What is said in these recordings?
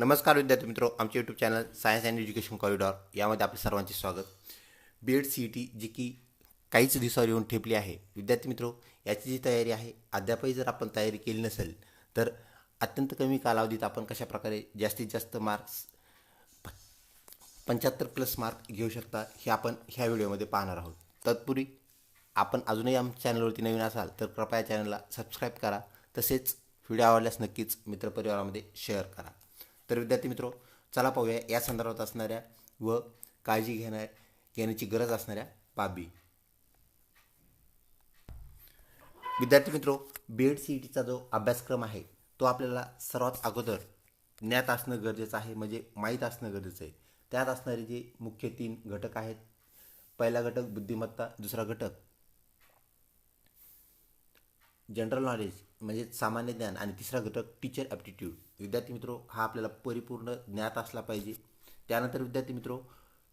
नमस्कार विद्यार्थी मित्रों, आमचे YouTube channel science and education corridor यामध्ये आपले सर्वांचे स्वागत. बीएड CET जी की काहीच दिवसावर येऊन ठेपली आहे. विद्यार्थी मित्रों, याची जी तयारी आहे अद्यापही जर आपण तयारी केली नसेल तर अत्यंत कमी कालावधीत आपण कशा प्रकारे जास्तीत जास्त मार्क्स 75+ मार्क घेऊ शकता हे आपण ह्या व्हिडिओमध्ये पाहणार आहोत. तत्पूर्वी आपण अजूनही आमच्या चॅनलवरती नवीन असाल तर कृपया चॅनलला सबस्क्राईब करा. तसेच व्हिडिओ आवडल्यास नक्कीच मित्रपरिवारामध्ये शेअर करा. तर विद्यार्थी मित्रों, चला पाहूया या संदर्भात असणाऱ्या व काळजी घेण्याची गरज असणाऱ्या बाबी. विद्यार्थी मित्रों, BED CETचा जो अभ्यासक्रम आहे तो आपल्याला सर्वात अगोदर ज्ञात असणं गरजेचं आहे, म्हणजे माहीत असणं गरजेचं आहे. त्यात असणारे जे मुख्य 3 घटक आहेत, पहिला घटक बुद्धिमत्ता, दुसरा घटक जनरल नॉलेज म्हणजे सामान्य ज्ञान आणि तिसरा घटक टीचर ॲप्टिट्यूड. विद्यार्थी मित्रों, हा आपल्याला परिपूर्ण ज्ञात असला पाहिजे. त्यानंतर विद्यार्थी मित्रों,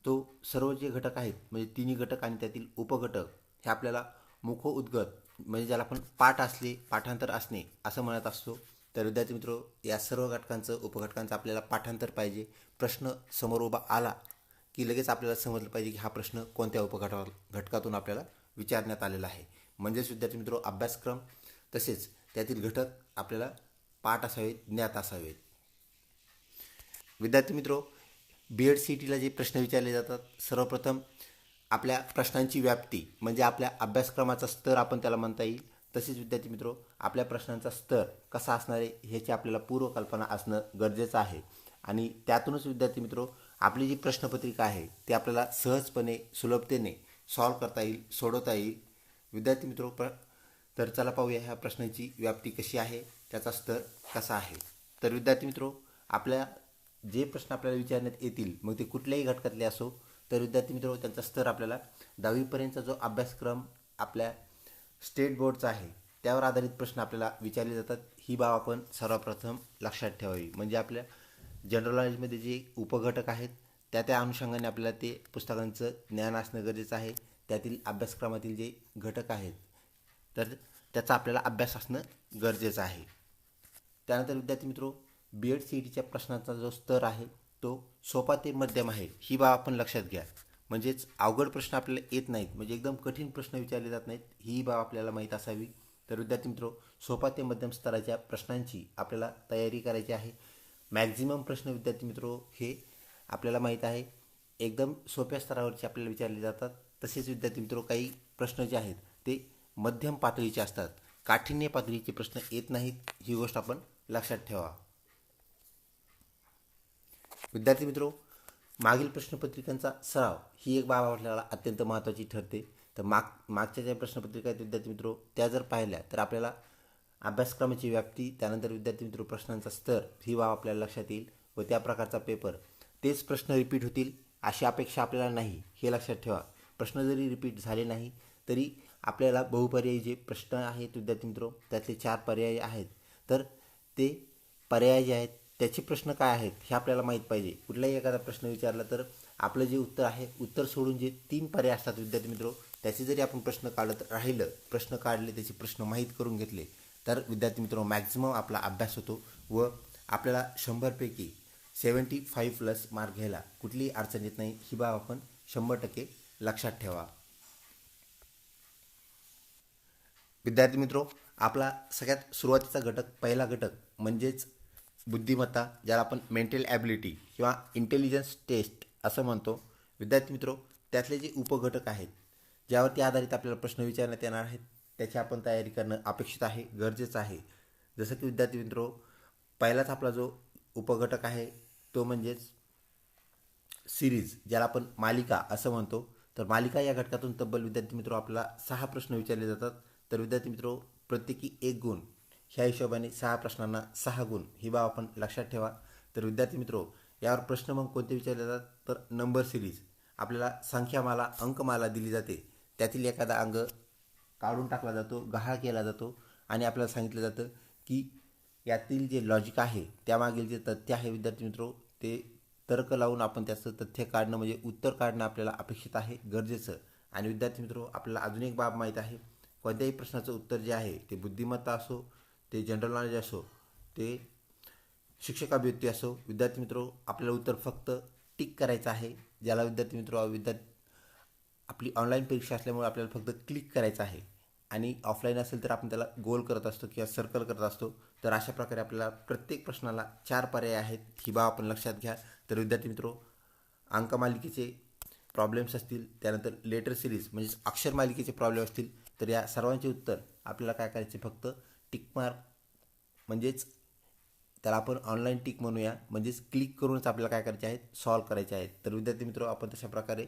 तो सर्व जे घटक आहेत म्हणजे तिन्ही घटक आणि त्यातील उपघटक हे आपल्याला मुखोद्गत म्हणजे ज्याला आपण पाठ असले पाठांतर असणे असं म्हणत असतो. तर विद्यार्थी मित्रों, या सर्व घटकांचं उपघटकांचं आपल्याला पाठांतर पाहिजे. प्रश्न समोर उभा आला की लगेच आपल्याला समजलं पाहिजे की हा प्रश्न कोणत्या घटकातून आपल्याला विचारण्यात आलेला आहे. म्हणजेच विद्यार्थी मित्रों, अभ्यासक्रम तसेच त्यातील घटक आपल्याला पाठ असावेत, ज्ञात असावेत. विद्यार्थी मित्रों, BED CETला जे प्रश्न विचारले जातात, सर्वप्रथम आपल्या प्रश्नांची व्याप्ती म्हणजे आपल्या अभ्यासक्रमाचा स्तर आपण त्याला म्हणता येईल. तसेच विद्यार्थी मित्रों, आपल्या प्रश्नांचा स्तर कसा असणार आहे ह्याची आपल्याला पूर्वकल्पना असणं गरजेचं आहे. आणि त्यातूनच विद्यार्थी मित्रों, आपली जी प्रश्नपत्रिका आहे ती आपल्याला सहजपणे सुलभतेने सॉल्व करता येईल, सोडवता येईल. विद्यार्थी मित्रों, तर चला पाहूया ह्या प्रश्नाची व्याप्ती कशी आहे, त्याचा स्तर कसा आहे. तर विद्यार्थी मित्रों, आपल्या जे प्रश्न आपल्याला विचारण्यात येतील मग ते कुठल्याही घटकातले असो, तर विद्यार्थी मित्रों त्यांचा स्तर आपल्याला 10वीपर्यंतचा जो अभ्यासक्रम आपल्या स्टेट बोर्डचा आहे त्यावर आधारित प्रश्न आपल्याला विचारले जातात. ही बाब आपण सर्वप्रथम लक्षात ठेवावी. म्हणजे आपल्या जनरल नॉलेजमध्ये जे उपघटक आहेत त्या अनुषंगाने आपल्याला ते पुस्तकांचं ज्ञान असणं गरजेचं आहे. त्यातील अभ्यासक्रमातील जे घटक आहेत तर त्याचा आपल्याला अभ्यास असणं गरजेचं आहे. त्यानंतर विद्यार्थी मित्रों, BED CETच्या प्रश्नांचा जो स्तर आहे तो सोपा ते मध्यम आहे. ही बाब आपण लक्षात घ्या. म्हणजेच अवघड प्रश्न आपल्याला येत नाहीत, म्हणजे एकदम कठीण प्रश्न विचारले जात नाहीत, ही बाब आपल्याला माहीत असावी. तर विद्यार्थी मित्रों, सोपा ते मध्यम स्तराच्या प्रश्नांची आपल्याला तयारी करायची आहे. मॅक्झिमम प्रश्न विद्यार्थी मित्रों हे आपल्याला माहीत आहे एकदम सोप्या स्तरावरचे आपल्याला विचारले जातात. तसेच विद्यार्थी मित्रों, काही प्रश्न जे आहेत ते मध्यम पातळीचे असतात, काठिण्य पातळीचे प्रश्न येत नाहीत. ही गोष्ट आपण लक्षात ठेवा. विद्यार्थी मित्रों, मागील प्रश्नपत्रिकांचा सराव ही एक बाब आपल्याला अत्यंत महत्त्वाची ठरते. तर मागच्या ज्या प्रश्नपत्रिका आहेत विद्यार्थी मित्रों त्या जर पाहिल्या तर आपल्याला अभ्यासक्रमाची व्याप्ती, त्यानंतर विद्यार्थी मित्रों प्रश्नांचा स्तर ही बाब आपल्याला लक्षात येईल व त्या प्रकारचा पेपर तेच प्रश्न रिपीट होतील अशी अपेक्षा आपल्याला नाही, हे लक्षात ठेवा. प्रश्न जरी रिपीट झाले नाही तरी आपल्याला बहुपर्यायी जे प्रश्न आहेत विद्यार्थी मित्रों त्यातले 4 पर्याय आहेत, तर ते पर्याय जे आहेत त्याचे प्रश्न काय आहेत हे आपल्याला माहीत पाहिजे. कुठलाही एखादा प्रश्न विचारला तर आपलं जे उत्तर आहे, उत्तर सोडून जे 3 पर्याय असतात विद्यार्थी मित्रों त्याचे जरी आपण प्रश्न काढत राहिलं, प्रश्न काढले, त्याचे प्रश्न माहीत करून घेतले तर विद्यार्थी मित्रों मॅक्झिमम आपला अभ्यास होतो व आपल्याला 100पैकी 75+ मार्क घ्यायला कुठलीही अडचण येत नाही. ही बाब आपण 100% लक्षात ठेवा. विद्यार्थी मित्रों, आपला सगळ्यात सुरुवातीचा घटक, पहिला घटक म्हणजेच बुद्धिमत्ता, ज्याला आपण मेंटल ॲबिलिटी किंवा इंटेलिजन्स टेस्ट असं म्हणतो. विद्यार्थी मित्रों, त्यातले जे उपघटक आहेत ज्यावरती आधारित आपल्याला प्रश्न विचारण्यात येणार आहेत त्याची आपण तयारी करणं अपेक्षित आहे, गरजेचं आहे. जसं की विद्यार्थी मित्रों, पहिलाच आपला जो उपघटक आहे तो म्हणजेच सिरीज, ज्याला आपण मालिका असं म्हणतो. तर मालिका या घटकातून तब्बल विद्यार्थी मित्रों आपल्याला 6 प्रश्न विचारले जातात. तर विद्यार्थी मित्रों प्रत्येकी 1 गुण, ह्या हिशोबाने 6 प्रश्नांना 6 गुण, ही बाब आपण लक्षात ठेवा. तर विद्यार्थी मित्रों, यावर प्रश्न मग कोणते विचारले जातात तर नंबर सिरीज, आपल्याला संख्यामाला, अंकमाला दिली जाते, त्यातील एखादा अंक काढून टाकला जातो, गहाळ केला जातो आणि आपल्याला सांगितलं जातं की यातील जे लॉजिक आहे त्यामागील जे तथ्य आहे विद्यार्थी मित्रों ते तर्क लावून आपण त्याचं तथ्य काढणं म्हणजे उत्तर काढणं आपल्याला अपेक्षित आहे, गरजेचं. आणि विद्यार्थी मित्रों, आपल्याला अजून एक बाब माहीत आहे, कोणत्याही प्रश्नाचं उत्तर जे आहे ते बुद्धिमत्ता असो, ते जनरल नॉलेज असो, ते शिक्षकाभिव्यक्ती असो, विद्यार्थी मित्रो आपल्याला उत्तर फक्त टिक करायचं आहे. ज्याला विद्यार्थी मित्रो आपली ऑनलाईन परीक्षा असल्यामुळे आपल्याला फक्त क्लिक करायचं आहे. आणि ऑफलाईन असेल तर आपण त्याला गोल करत असतो किंवा सर्कल करत असतो. तर अशा प्रकारे आपल्याला प्रत्येक प्रश्नाला 4 पर्याय आहेत, ही बाब आपण लक्षात घ्या. तर विद्यार्थी मित्रो अंकमालिकेचे प्रॉब्लेम्स असतील, त्यानंतर लेटर सिरीज म्हणजेच अक्षर मालिकेचे प्रॉब्लेम असतील, तर या सर्वांचे उत्तर आपल्याला काय करायचे, फक्त टिक मार्क म्हणजेच त्याला आपण ऑनलाईन टिक म्हणूया, म्हणजेच क्लिक करूनच आपल्याला काय करायचे आहेत, सॉल्व करायचे आहेत. तर विद्यार्थी मित्रो आपण तशा प्रकारे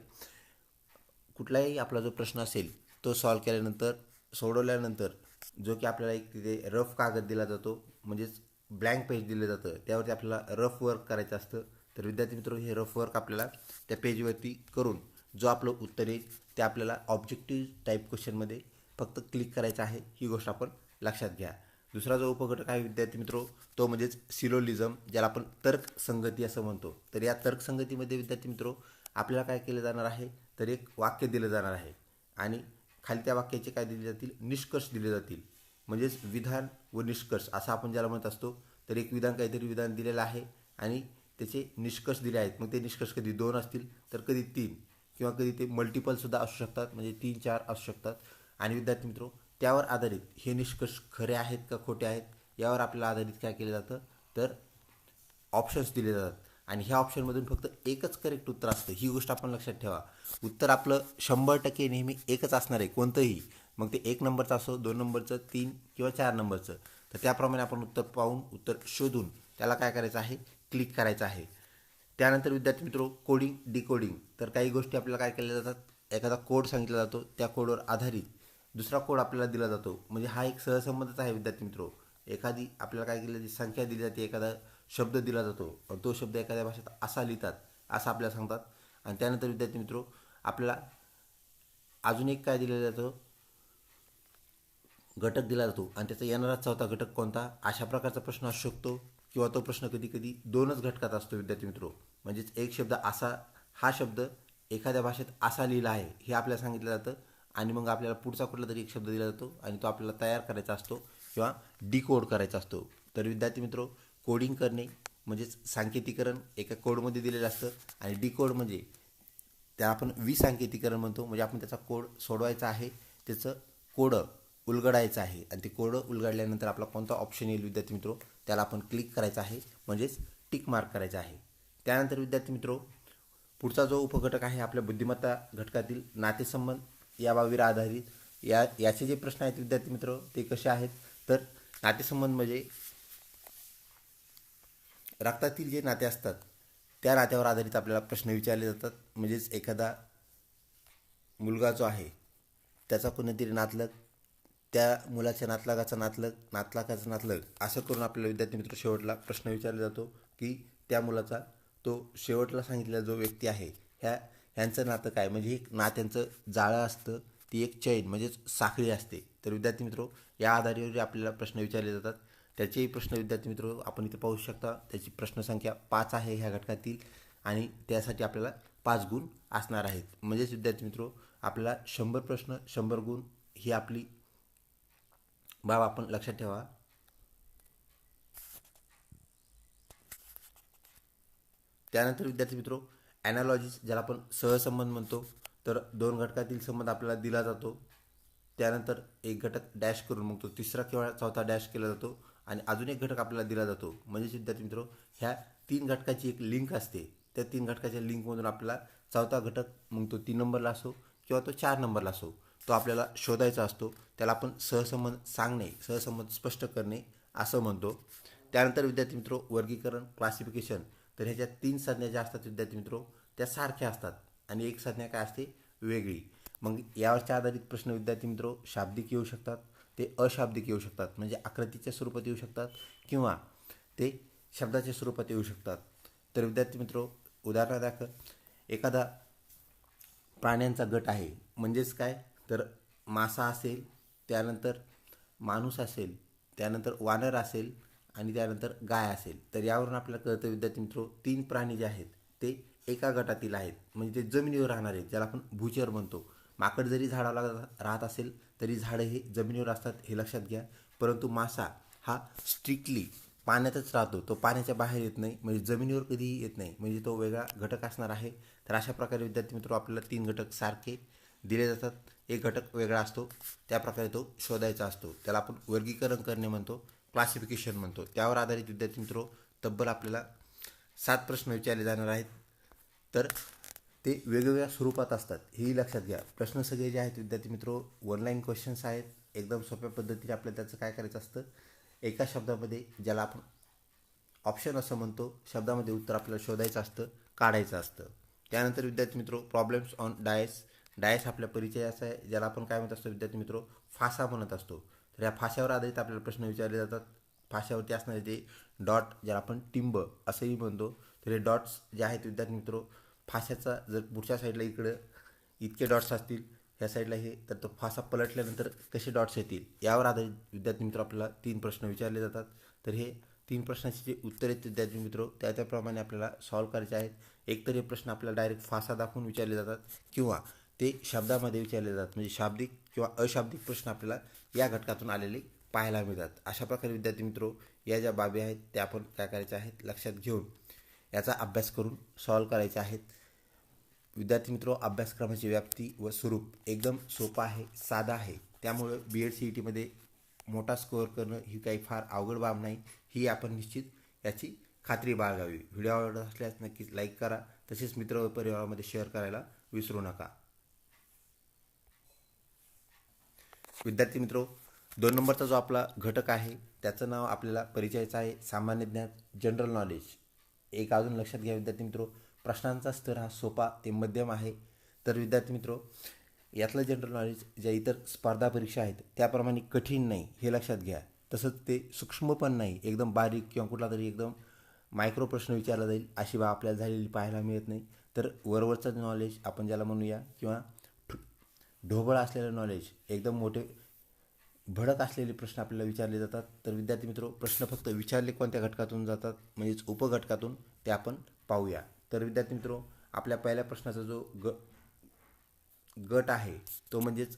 कुठलाही आपला जो प्रश्न असेल तो सॉल्व केल्यानंतर, सोडवल्यानंतर जो की आपल्याला एक तिथे रफ कागद दिला जातो, म्हणजेच ब्लँक पेज दिलं जातं, त्यावरती आपल्याला रफ वर्क करायचं असतं. तर विद्यार्थी मित्रो हे रफ वर्क आपल्याला त्या पेजवरती करून जो आपलं उत्तर येईल ते आपल्याला ऑब्जेक्टिव्ह टाईप क्वेश्चनमध्ये फक्त क्लिक करायचं आहे, ही गोष्ट आपण लक्षात घ्या. दुसरा जो उपघटक आहे विद्यार्थी मित्रो तो म्हणजेच सिलोलिझम, ज्याला आपण तर्कसंगती असं म्हणतो. तर या तर्कसंगतीमध्ये विद्यार्थी मित्रो आपल्याला काय केलं जाणार आहे, तर एक वाक्य दिलं जाणार आहे आणि खाली त्या वाक्याचे काय दिले जातील, निष्कर्ष दिले जातील. म्हणजेच विधान व निष्कर्ष असं आपण ज्याला म्हणत असतो. तर एक विधान काहीतरी विधान दिलेलं आहे आणि त्याचे निष्कर्ष दिले आहेत. मग ते निष्कर्ष कधी 2 असतील तर कधी 3 किंवा कधी ते मल्टिपलसुद्धा असू शकतात, म्हणजे 3-4 असू शकतात. आणि विद्यार्थी मित्रो त्यावर आधारित हे निष्कर्ष खरे आहेत का खोटे आहेत यावर आपल्याला आधारित काय केलं जातं, तर ऑप्शन्स दिले जातात. आणि ह्या ऑप्शनमधून फक्त एकच करेक्ट उत्तर असतं, ही गोष्ट आपण लक्षात ठेवा. उत्तर आपलं 100% नेहमी एकच असणार आहे कोणतंही, मग ते 1 नंबरचं असो, 2 नंबरचं, 3 किंवा 4 नंबरचं. तर त्याप्रमाणे आपण उत्तर पाहून, उत्तर शोधून त्याला काय करायचं आहे, क्लिक करायचं आहे. त्यानंतर विद्यार्थी मित्रो कोडिंग डिकोडिंग. तर काही गोष्टी आपल्याला काय केल्या जातात, एखादा कोड सांगितला जातो, त्या कोडवर आधारित दुसरा कोड आपल्याला दिला जातो. म्हणजे हा एक सहसंबंधच आहे विद्यार्थी मित्रो. एखादी आपल्याला काय केली जाते, संख्या दिली जाते, एखादा शब्द दिला जातो आणि तो शब्द एखाद्या भाषेत असा लिहितात असं आपल्याला सांगतात. आणि त्यानंतर विद्यार्थी मित्रो आपल्याला अजून एक काय दिलं जातं, घटक दिला जातो आणि त्याचा येणारा चौथा घटक कोणता, अशा प्रकारचा प्रश्न असू शकतो. किंवा तो प्रश्न कधी कधी 2च घटकात असतो विद्यार्थी मित्रो. म्हणजेच एक शब्द असा, हा शब्द एखाद्या भाषेत असा लिहिला आहे हे आपल्याला सांगितलं जातं आणि मग आपल्याला पुढचा कुठला तरी एक शब्द दिला जातो आणि तो आपल्याला तयार करायचा असतो किंवा डिकोड करायचा असतो. तर विद्यार्थी मित्रो कोडिंग करणे म्हणजेच सांकेतिकरण एका कोडमध्ये दिलेलं असतं आणि डिकोड म्हणजे त्या आपण विसंकेतीकरण म्हणतो. म्हणजे आपण त्याचा कोड सोडवायचा आहे, त्याचं कोडं उलगडायचं आहे आणि ते कोडं उलगडल्यानंतर आपला कोणता ऑप्शन येईल विद्यार्थी मित्रो त्याला आपण क्लिक करायचं आहे, म्हणजेच टिक मार्क करायचा आहे. त्यानंतर विद्यार्थी मित्रो पुढचा जो उपघटक आहे आपल्या बुद्धिमत्ता घटकातील नातेसंबंध या बाबीवर आधारित. याचे जे प्रश्न आहेत विद्यार्थी मित्रो ते कसे आहेत, तर नातेसंबंध म्हणजे रक्तातील जे नाते असतात त्या नात्यावर आधारित आपल्याला प्रश्न विचारले जातात. म्हणजेच एखादा मुलगा जो आहे त्याचा कोणीतरी नातलग, त्या मुलाच्या नातलगाचा नातलग असं करून आपल्याला विद्यार्थी मित्र शेवटला प्रश्न विचारला जातो की त्या मुलाचा तो शेवटला सांगितलेला जो व्यक्ती आहे ह्यांचं नातं काय. म्हणजे एक नात्यांचं जाळं असतं, ती एक चैन म्हणजेच साखळी असते. तर विद्यार्थी मित्रो या आधारावर आपल्याला प्रश्न विचारले जातात. त्याचेही प्रश्न विद्यार्थी मित्रो आपण इथे पाहू शकता. त्याची प्रश्नसंख्या 5 आहे ह्या घटकातील आणि त्यासाठी आपल्याला 5 गुण असणार आहेत. म्हणजेच विद्यार्थी मित्रो आपल्याला 100 प्रश्न 100 गुण ही आपली बाब आपण लक्षात ठेवा. त्यानंतर विद्यार्थी मित्रो ॲनालॉजीज ज्याला आपण सहसंबंध म्हणतो. तर 2 घटकातील संबंध आपल्याला दिला जातो, त्यानंतर एक घटक डॅश करून मग तो तिसरा किंवा चौथा डॅश केला जातो आणि अजून एक घटक आपल्याला दिला जातो. म्हणजेच विद्यार्थी मित्रो ह्या 3 घटकाची एक लिंक असते, त्या 3 घटकाच्या लिंकमधून आपल्याला चौथा घटक मग तो 3 नंबरला असो किंवा तो 4 नंबरला असो तो आपल्याला शोधायचा असतो. त्याला आपण सहसंबंध सांगणे, सहसंबंध स्पष्ट करणे असं म्हणतो. त्यानंतर विद्यार्थी मित्रो वर्गीकरण क्लासिफिकेशन. तर ह्याच्यात 3 संज्ञा ज्या असतात विद्यार्थी मित्रो त्या सारख्या असतात आणि एक संज्ञा काय असते वेगळी. मग यावरच्या आधारित प्रश्न विद्यार्थी मित्रो शाब्दिक येऊ शकतात, ते अशाब्दिक येऊ शकतात, म्हणजे आकृतीच्या स्वरूपात येऊ शकतात किंवा ते शब्दाच्या स्वरूपात येऊ शकतात. तर विद्यार्थी मित्रो उदाहरणार्थ एखादा प्राण्यांचा गट आहे, म्हणजेच काय, तर मासा असेल, त्यानंतर माणूस असेल, त्यानंतर वानर असेल आणि त्यानंतर गाय असेल. तर यावरून आपल्याला कळतं विद्यार्थी मित्रो 3 प्राणी जे आहेत ते एका गटातील आहेत, म्हणजे ते जमिनीवर राहणार आहेत, ज्याला आपण भूचर म्हणतो. माकड जरी झाडाला राहत असेल तरी झाडं हे जमिनीवर असतात हे लक्षात घ्या. परंतु मासा हा स्ट्रिक्टली पाण्यातच राहतो, तो पाण्याच्या बाहेर येत नाही, म्हणजे जमिनीवर कधीही येत नाही, म्हणजे तो वेगळा घटक असणार आहे. तर अशा प्रकारे विद्यार्थी मित्र आपल्याला 3 घटक सारखे दिले जातात, एक घटक वेगळा असतो, त्याप्रकारे तो शोधायचा असतो. त्याला आपण वर्गीकरण करणे म्हणतो, क्लासिफिकेशन म्हणतो. त्यावर आधारित विद्यार्थी मित्र तब्बल आपल्याला 7 प्रश्न विचारले जाणार आहेत. तर ते वेगवेगळ्या स्वरूपात असतात, हेही लक्षात घ्या. प्रश्न सगळे जे आहेत विद्यार्थी मित्र ऑनलाईन क्वेश्चन्स आहेत. एकदम सोप्या पद्धतीने आपल्याला त्याचं काय करायचं असतं, एका शब्दामध्ये, ज्याला आपण ऑप्शन असं म्हणतो, शब्दामध्ये उत्तर आपल्याला शोधायचं असतं, काढायचं असतं. त्यानंतर विद्यार्थी मित्र प्रॉब्लेम्स ऑन डायस. डायस आपल्या परिचयाचा आहे, ज्याला आपण काय म्हणत असतो विद्यार्थी मित्र, फासा म्हणत असतो. तर या फाश्यावर आधारित आपल्याला प्रश्न विचारले जातात. फाश्यावरती असणारे जे डॉट, ज्याला आपण टिंब असंही म्हणतो, तर हे डॉट्स जे आहेत विद्यार्थी मित्र, फाश्याचा जर पुढच्या साईडला इकडं इतके डॉट्स असतील, ह्या साईडला हे, तर तो फासा पलटल्यानंतर कसे डॉट्स येतील, यावर आधारित विद्यार्थी मित्र आपल्याला 3 प्रश्न विचारले जातात. तर हे 3 प्रश्नाचे जे उत्तर आहेत विद्यार्थी मित्र, त्याप्रमाणे आपल्याला सॉल्व्ह करायचे आहेत. एकतर हे प्रश्न आपल्याला डायरेक्ट फासा दाखवून विचारले जातात, किंवा ते शब्दामध्ये विचारले जातात, म्हणजे शाब्दिक किंवा अशाब्दिक प्रश्न आपल्याला या घटकातून आलेले पाहायला मिळतात. अशा प्रकारे विद्यार्थी मित्र या ज्या बाबी आहेत त्या आपण काय करायच्या आहेत, लक्षात घेऊन याचा अभ्यास करून सॉल्व्ह करायचे आहेत. विद्यार्थी मित्र, अभ्यासक्रमाची व्याप्ती व स्वरूप एकदम सोपं आहे, साधा आहे. त्यामुळं BEd CETमध्ये मोठा स्कोअर करणं ही काही फार अवघड बाब नाही, ही आपण निश्चित याची खात्री बाळगावी. व्हिडिओ आवडत असल्यास नक्कीच लाईक करा, तसेच मित्र व परिवारामध्ये शेअर करायला विसरू नका. विद्यार्थी मित्र, 2 नंबरचा जो आपला घटक आहे त्याचं नाव आपल्याला परिचयाचं आहे, सामान्य ज्ञान, जनरल नॉलेज. एक अजून लक्षात घ्या विद्यार्थी मित्र, प्रश्नांचा स्तर हा सोपा ते मध्यम आहे. तर विद्यार्थी मित्र, यातलं जनरल नॉलेज ज्या इतर स्पर्धा परीक्षा आहेत त्याप्रमाणे कठीण नाही, हे लक्षात घ्या. तसंच ते सूक्ष्म पण नाही, एकदम बारीक किंवा कुठला तरी एकदम मायक्रो प्रश्न विचारला जाईल अशी बाब आपल्याला झालेली पाहायला मिळत नाही. तर वरवरचं नॉलेज आपण ज्याला म्हणूया, किंवा ढोबळ असलेलं नॉलेज, एकदम मोठे भडक असलेले प्रश्न आपल्याला विचारले जातात. तर विद्यार्थी मित्र, प्रश्न फक्त विचारले कोणत्या घटकातून जातात, म्हणजेच उपघटकातून, ते आपण पाहूया. तर विद्यार्थी मित्र, आपल्या पहिल्या प्रश्नाचा जो गट आहे तो म्हणजेच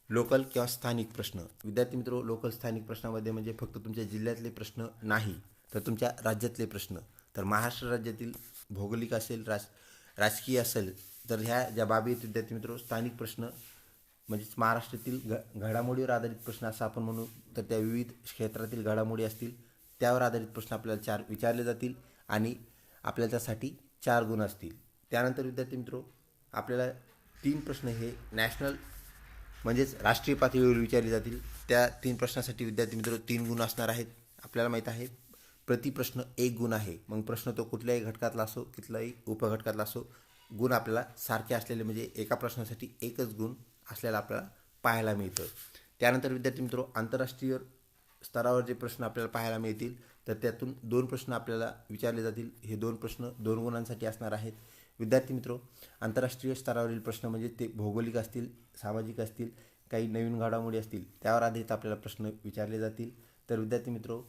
लोकल किंवा स्थानिक प्रश्न. विद्यार्थी मित्र, लोकल स्थानिक प्रश्नामध्ये म्हणजे फक्त तुमच्या जिल्ह्यातले प्रश्न नाही, तर तुमच्या राज्यातले प्रश्न. तर महाराष्ट्र राज्यातील भौगोलिक असेल, राजकीय असेल, तर ह्या ज्या बाबी आहेत विद्यार्थी मित्र, स्थानिक प्रश्न म्हणजेच महाराष्ट्रातील घडामोडीवर आधारित प्रश्न असं आपण म्हणू. तर त्या विविध क्षेत्रातील घडामोडी असतील त्यावर आधारित प्रश्न आपल्याला 4 विचारले जातील, आणि आपल्याला त्यासाठी 4 गुण असतील. त्यानंतर विद्यार्थी मित्र, आपल्याला 3 प्रश्न हे नॅशनल म्हणजेच राष्ट्रीय पातळीवर विचारले जातील. त्या 3 प्रश्नासाठी विद्यार्थी मित्र 3 गुण असणार आहेत. आपल्याला माहीत आहे प्रति प्रश्न 1 गुण आहे. मग प्रश्न तो कुठल्याही घटकातला असो, कुठल्याही उपघटकातला असो, गुण आपल्याला सारखे असलेले, म्हणजे एका प्रश्नासाठी एकच गुण असल्याला आपल्याला पाहायला मिळतं. त्यानंतर विद्यार्थी मित्र, आंतरराष्ट्रीय स्तरावर जे प्रश्न आपल्याला पाहायला मिळतील, तर त्यातून 2 प्रश्न आपल्याला विचारले जातील. हे 2 प्रश्न 2 गुणांसाठी असणार आहेत. विद्यार्थी मित्र, आंतरराष्ट्रीय स्तरावरील प्रश्न म्हणजे ते भौगोलिक असतील, सामाजिक असतील, काही नवीन घडामोडी असतील, त्यावर आधारित आपल्याला प्रश्न विचारले जातील. तर विद्यार्थी मित्र,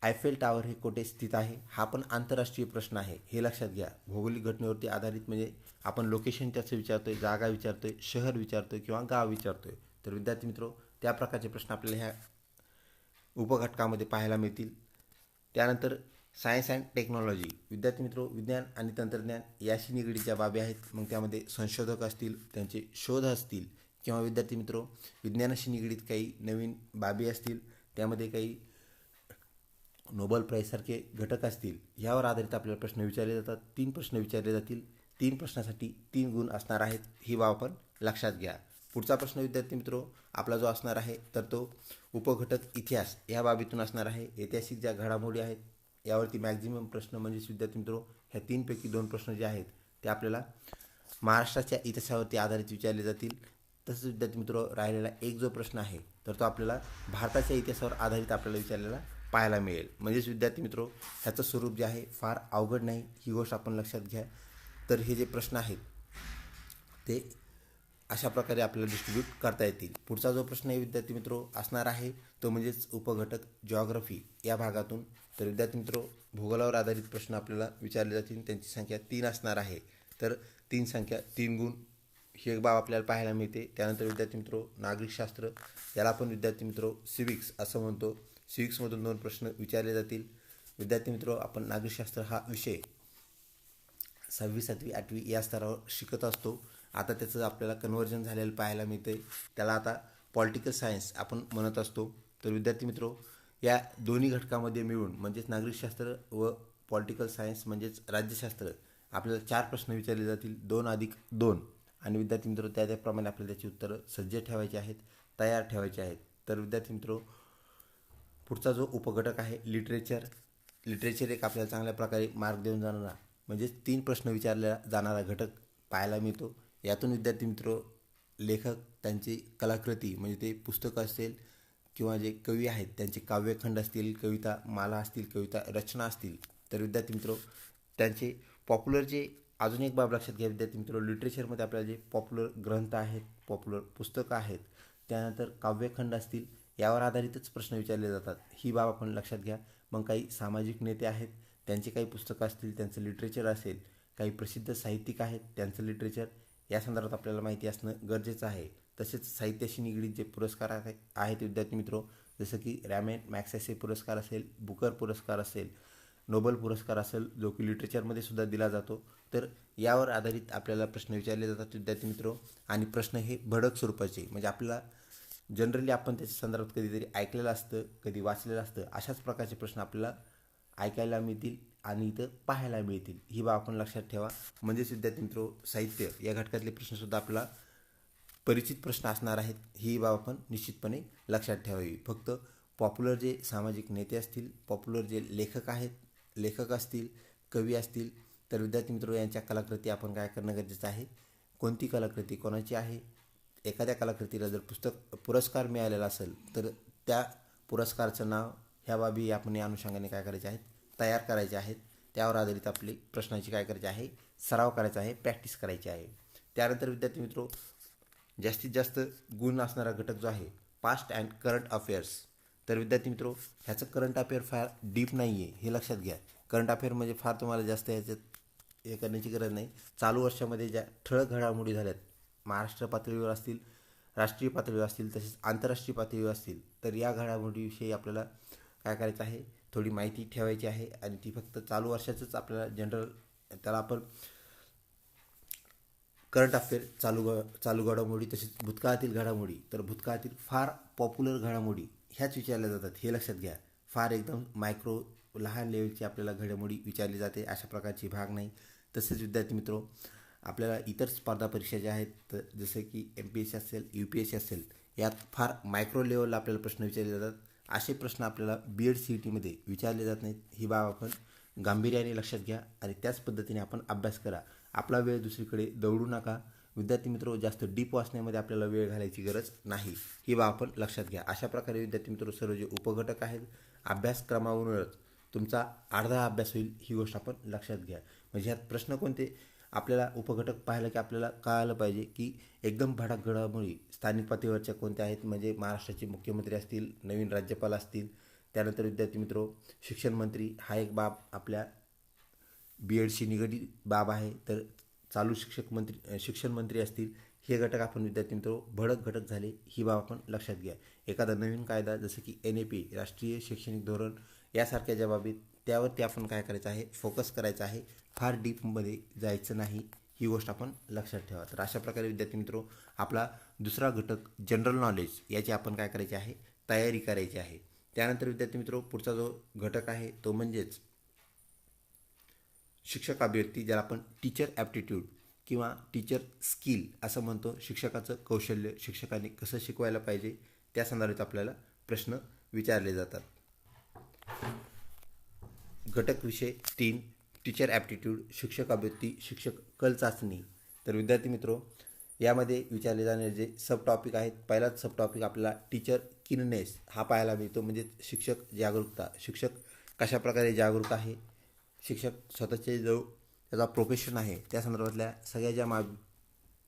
आयफेल टॉवर हे कोठे स्थित आहे, हा पण आंतरराष्ट्रीय प्रश्न आहे, हे लक्षात घ्या. भौगोलिक घटनेवरती आधारित, म्हणजे आपण लोकेशन त्याचं विचारतोय, जागा विचारतोय, शहर विचारतोय किंवा गाव विचारतोय. तर विद्यार्थी मित्र, त्या प्रकारचे प्रश्न आपल्याला ह्या उपघटकामध्ये पाहायला मिळतील. त्यानंतर सायन्स अँड टेक्नॉलॉजी. विद्यार्थी मित्र, विज्ञान आणि तंत्रज्ञान याशी निगडीत ज्या बाबी आहेत, मग त्यामध्ये संशोधक असतील, त्यांचे शोध असतील, किंवा विद्यार्थी मित्र विज्ञानाशी निगडीत काही नवीन बाबी असतील, त्यामध्ये काही नोबेल प्राईजसारखे घटक असतील, यावर आधारित आपल्याला प्रश्न विचारले जातात. 3 प्रश्न विचारले जातील. 3 प्रश्नासाठी 3 गुण असणार आहेत, ही बाब आपण लक्षात घ्या. पुढचा प्रश्न विद्यार्थी मित्र आपला जो असणार आहे, तर तो उपघटक इतिहास या बाबीतून असणार आहे. ऐतिहासिक ज्या घडामोडी आहेत यावरती मॅक्झिमम प्रश्न, म्हणजेच विद्यार्थी मित्र ह्या 3 पैकी 2 प्रश्न जे आहेत ते आपल्याला महाराष्ट्राच्या इतिहासावरती आधारित विचारले जातील. तसंच विद्यार्थी मित्र, राहिलेला एक जो प्रश्न आहे, तर तो आपल्याला भारताच्या इतिहासावर आधारित आपल्याला विचारलेला पाहायला मिळेल. म्हणजेच विद्यार्थी मित्र, ह्याचं स्वरूप जे आहे फार अवघड नाही, ही गोष्ट आपण लक्षात घ्या. तर हे जे प्रश्न आहेत ते अशा प्रकारे आपल्याला डिस्ट्रीब्यूट करता येतील. पुढचा जो प्रश्न आहे विद्यार्थी मित्र असणार आहे, तो म्हणजेच उपघटक जॉग्रफी या भागातून. तर विद्यार्थी मित्र, भूगोलावर आधारित प्रश्न आपल्याला विचारले जातील. त्यांची संख्या 3 असणार आहे. तर 3 संख्या 3 गुण, ही एक बाब आपल्याला पाहायला मिळते. त्यानंतर विद्यार्थी मित्र, नागरिकशास्त्र, याला आपण विद्यार्थी मित्र सिविक्स असं म्हणतो. सिविक्समधून 2 प्रश्न विचारले जातील. विद्यार्थी मित्र, आपण नागरिकशास्त्र हा विषय 6वी 7वी 8वी या स्तरावर शिकत असतो. आता त्याचं आपल्याला कन्व्हर्जन झालेलं पाहायला मिळते. त्याला आता पॉलिटिकल सायन्स आपण म्हणत असतो. तर विद्यार्थी मित्र, या दोन्ही घटकामध्ये मिळून म्हणजेच नागरिकशास्त्र व पॉलिटिकल सायन्स म्हणजेच राज्यशास्त्र आपल्याला 4 प्रश्न विचारले जातील, 2+2. आणि विद्यार्थी मित्र, त्याप्रमाणे आपल्याला त्याची उत्तरं सज्ज ठेवायची आहेत, तयार ठेवायची आहेत. तर विद्यार्थी मित्र, पुढचा जो उपघटक आहे लिटरेचर एक आपल्याला चांगल्या प्रकारे मार्क देऊन जाणारा म्हणजेच 3 प्रश्न विचारला जाणारा घटक पाहायला मिळतो. यातून विद्यार्थी मित्र, लेखक त्यांची कलाकृती म्हणजे ते पुस्तकं असेल किंवा जे कवी आहेत त्यांचे काव्यखंड असतील, कविता माला असतील, कविता रचना असतील. तर विद्यार्थी मित्र, त्यांचे पॉप्युलर जे अजून एक बाब लक्षात घ्या विद्यार्थी मित्र, लिटरेचरमध्ये आपल्याला जे पॉप्युलर ग्रंथ आहेत, पॉप्युलर पुस्तकं आहेत, त्यानंतर काव्यखंड असतील, यावर आधारितच प्रश्न विचारले जातात. ही बाब आपण लक्षात घ्या. मग काही सामाजिक नेते आहेत, त्यांचे काही पुस्तकं असतील, त्यांचं लिटरेचर असेल, काही प्रसिद्ध साहित्यिक आहेत, त्यांचं लिटरेचर या संदर्भात आपल्याला माहिती असणं गरजेचं आहे. तसेच साहित्याशी निगडीत जे पुरस्कार आहेत विद्यार्थी मित्र, जसं की रॅमन मॅग्सेसे पुरस्कार असेल, बुकर पुरस्कार असेल, नोबल पुरस्कार असेल, जो की लिटरेचरमध्ये सुद्धा दिला जातो. तर यावर आधारित आपल्याला प्रश्न विचारले जातात विद्यार्थी मित्र. आणि प्रश्न हे भडक स्वरूपाचे म्हणजे आपल्याला जनरली आपण त्याच्या संदर्भात कधीतरी ऐकलेलं असतं, कधी वाचलेलं असतं, अशाच प्रकारचे प्रश्न आपल्याला ऐकायला मिळतील आणि इथं पाहायला मिळतील. ही बाब आपण लक्षात ठेवा. म्हणजेच विद्यार्थी मित्र, साहित्य या घटकातले प्रश्नसुद्धा आपल्याला परिचित प्रश्न असणार आहेत. ही बाब आपण निश्चितपणे लक्षात ठेवावी. फक्त पॉप्युलर जे सामाजिक नेते असतील, पॉप्युलर जे लेखक असतील, कवी असतील, तर विद्यार्थी मित्र, यांच्या कलाकृती आपण काय करणं गरजेचं आहे, कोणती कलाकृती कोणाची आहे, एखाद्या कलाकृतीला जर पुरस्कार मिळालेला असेल तर त्या पुरस्काराचं नाव, ह्या बाबी आपण या अनुषंगाने काय करायचे आहेत, तयार करायचे आहेत. त्यावर आधारित आपली प्रश्नाची काय करायची आहे, सराव करायचा आहे, प्रॅक्टिस करायची आहे. त्यानंतर विद्यार्थी मित्र, जास्तीत जास्त गुण असणारा घटक जो आहे पास्ट अँड करंट अफेअर्स. तर विद्यार्थी मित्र, ह्याचं करंट अफेअर फार डीप नाही आहे, हे लक्षात घ्या. करंट अफेअर म्हणजे फार तुम्हाला जास्त ह्याच्यात हे करण्याची गरज नाही. चालू वर्षामध्ये ज्या ठळक घडामोडी झाल्यात, महाराष्ट्र पातळीवर असतील, राष्ट्रीय पातळीवर असतील, तसेच आंतरराष्ट्रीय पातळीवर असतील, तर या घडामोडीविषयी आपल्याला काय करायचं आहे, थोडी माहिती ठेवायची आहे. आणि ती फक्त चालू वर्षाचंच आपल्याला जनरल, त्याला आपण करंट अफेअर चालू घडामोडी, तसेच भूतकाळातील घडामोडी, तर भूतकाळातील फार पॉप्युलर घडामोडी ह्याच विचारल्या जातात, हे लक्षात घ्या. फार एकदम मायक्रो लहान लेवलची आपल्याला घडामोडी विचारली जाते, अशा प्रकारची भाग नाही. तसेच विद्यार्थी मित्र, आपल्याला इतर स्पर्धा परीक्षा ज्या आहेत, तर जसं की MPSC असेल, UPSC असेल, यात फार मायक्रो लेवलला आपल्याला प्रश्न विचारले जातात. असे प्रश्न आपल्याला BED CETमध्ये विचारले जात नाहीत. ही बाब आपण गांभीर्याने लक्षात घ्या आणि त्याच पद्धतीने आपण अभ्यास करा. आपला वेळ दुसरीकडे दौडू नका. विद्यार्थी मित्र, जास्त डीप वाचण्यामध्ये आपल्याला वेळ घालायची गरज नाही, ही बाब आपण लक्षात घ्या. अशा प्रकारे विद्यार्थी मित्र, सर्व जे उपघटक आहेत, अभ्यासक्रमावरूनच तुमचा अर्धा अभ्यास होईल, ही गोष्ट आपण लक्षात घ्या. म्हणजे ह्यात प्रश्न कोणते आपल्याला उपघटक पाहिलं की आपल्याला कळालं पाहिजे की एकदम भडाक घडामोडी स्थानिक पातळीवरच्या कोणत्या आहेत, म्हणजे महाराष्ट्राचे मुख्यमंत्री असतील, नवीन राज्यपाल असतील, त्यानंतर विद्यार्थी मित्र, शिक्षण मंत्री हा एक बाब आपल्या BEDशी निगडीत बाब आहे. तर चालू शिक्षण मंत्री असतील, हे घटक आपण विद्यार्थी मित्र भडक घटक झाले, ही बाब आपण लक्षात घ्या. एखादा नवीन कायदा जसं की NAP राष्ट्रीय शैक्षणिक धोरण यासारख्या ज्या बाबी, त्यावरती आपण काय करायचं आहे, फोकस करायचा आहे, फार डीपमध्ये जायचं नाही, ही गोष्ट आपण लक्षात ठेवा. तर अशा प्रकारे विद्यार्थी मित्र, आपला दुसरा घटक जनरल नॉलेज याची आपण काय करायची आहे, तयारी करायची आहे. त्यानंतर विद्यार्थी मित्र, पुढचा जो घटक आहे तो म्हणजेच शिक्षक अभिव्यक्ती, ज्याला आपण टीचर ॲप्टिट्यूड किंवा टीचर स्किल असं म्हणतो. शिक्षकाचं कौशल्य, शिक्षकांनी कसं शिकवायला पाहिजे, त्या संदर्भात आपल्याला प्रश्न विचारले जातात. घटक विषय 3, टीचर ॲप्टिट्यूड, शिक्षक अभिव्यक्ती, शिक्षक कल चाचणी. तर विद्यार्थी मित्र, यामध्ये विचारले जाणारे जे सब टॉपिक आहेत, पहिलाच सब टॉपिक आपल्याला टीचर किननेस हा पाहायला मिळतो, म्हणजे शिक्षक जागरूकता. शिक्षक कशाप्रकारे जागरूक आहे, शिक्षक स्वतःचे जो त्याचा प्रोफेशन आहे त्या संदर्भातल्या सगळ्या ज्या